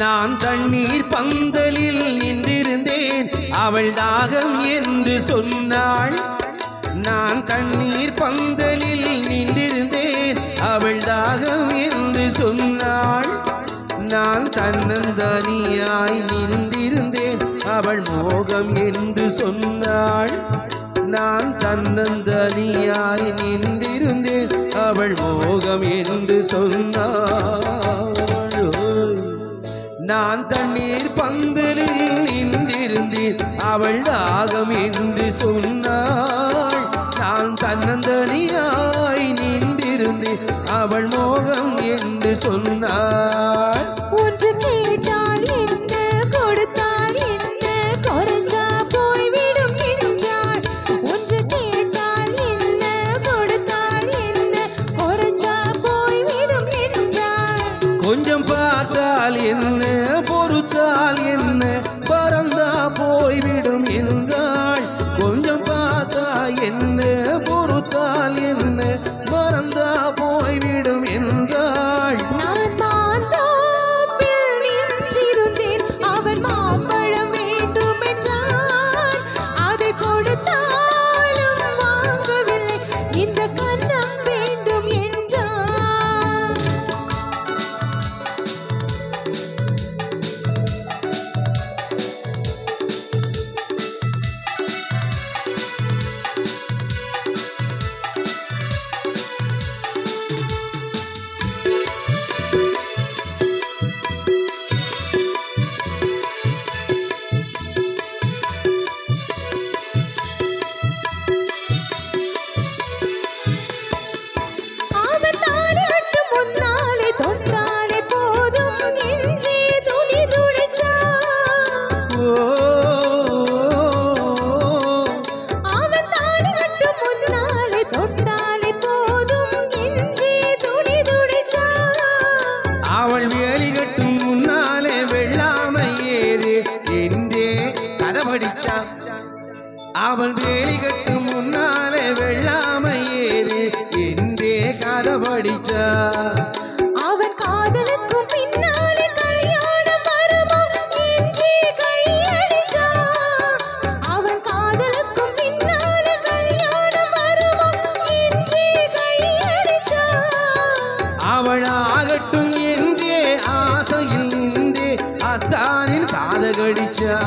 நான் தண்ணீர் பந்தலில் நின்றிருந்தேன் அவள் தாகம் என்று சொன்னாள். நான் தண்ணீர் பந்தலில் நின்றிருந்தேன் அவள் தாகம் என்று சொன்னாள். நான் தன்னந்தனியாய் நின்றிருந்தேன் அவள் மோகம் என்று சொன்னாள். நான் தன்னந்தனியாய் நின்றிருந்தேன் அவள் மோகம் என்று சொன்னாள். நான் தண்ணீர் பந்தலில் நின்றிருந்தேன் அவள் தாகம் என்று சொன்னாள். நான் தன்னந்தனியாய் நின்றிருந்தேன் அவள் மோகம் என்று சொன்னாள். ஒன்று கேட்டால் என்ன கொடுத்தால் என்ன குறைஞ்சா போய்விடும் என்றாள். ஒன்று கேட்டால் என்ன கொடுத்தால் என்ன குறைஞ்சா போய்விடும் என்றாள். கொஞ்சம் பார்த்தால் என்ன பொறுத்தால் என்ன பறந்தா போய்விடும் என்றாள். கொஞ்சம் பார்த்தா என்ன பொறுத்தால் என்ன பறந்தா போய்விடும் என்றாள். நான் மாந்தோப்பில் நின்றிருந்தேன் அவர் மாம்பழம் வேண்டும் என்றார். அதை கொடுத்தாலும் வாங்கவில்லை இந்த கன்னம் வேண்டும் என்றார். அவன் தானட்டு முன்னாலே தொட்டாலே போதும் என்றே துணி துடைச்சான். அவன் தானட்டு முன்னாலே தொட்டாலே போதும் என்றே துணி துடைச்சான். அவள் வேலி கட்டும் முன்னாலே வெள்ளாமை ஏது என்றே கதபடிச்சா. அவள் வேலி கட்டும் முன்னாலே வெள்ளாமை ஏது என்றே கதபடிச்சா. அவன் காதலுக்கும் பின்னாலே கல்யாணம் வருமா என்றே கையடிச்சான். அவன் காதலுக்கும் பின்னாலே கல்யாணம் வருமா என்றே கையடிச்சான். அவள் ஆகட்டும் என்றே ஆசையில் நின்றே அத்தானின் காதகடிச்சா.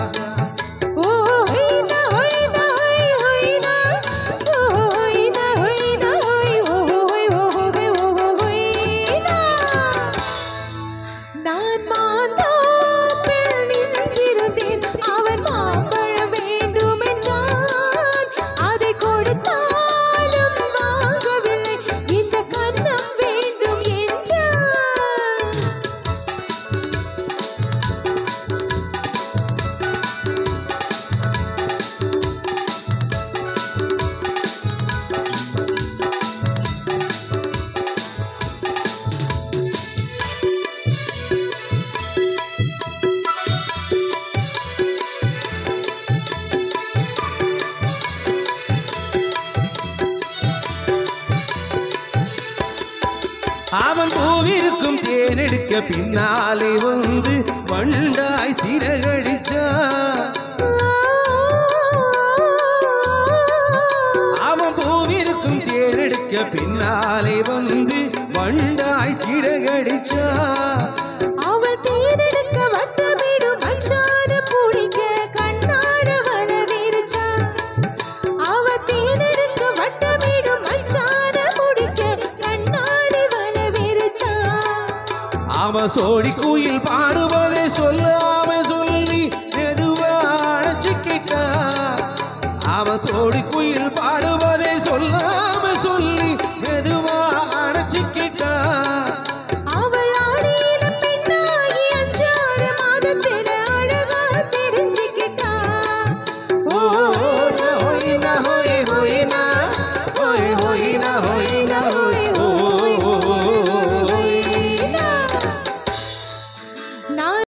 நான் மாந்தோப்பில் நின்றிருந்தேன் அவன் மாம்பழம் வேண்டும் என்றான். அதை கொடுத்தாலும் வாங்கவில்லை இந்த கன்னம் வேண்டும் என்றான். அவன் பூவிருக்கும் தேனெடுக்க பின்னாலே வந்து வண்டாய் சிறகடிச்சா. அவன் பூவிருக்கும் தேனெடுக்க பின்னாலே வந்து வண்டாய் சிறகடிச்சா. அவள் தேனெடுக்க வட்டமிடும் மச்சான பிடிக்க கண்ணார வனவிரிச்சான். அவள் தேனெடுக்க வட்டமிடும் மச்சான பிடிக்க கண்ணார வனவிரிச்சான். அவன் சோடி குயில் பாடுவதை சொல்லாம சொல்லி மெதுவா அழைச்சிக்கிட்டா. அவன் சோடி குயில்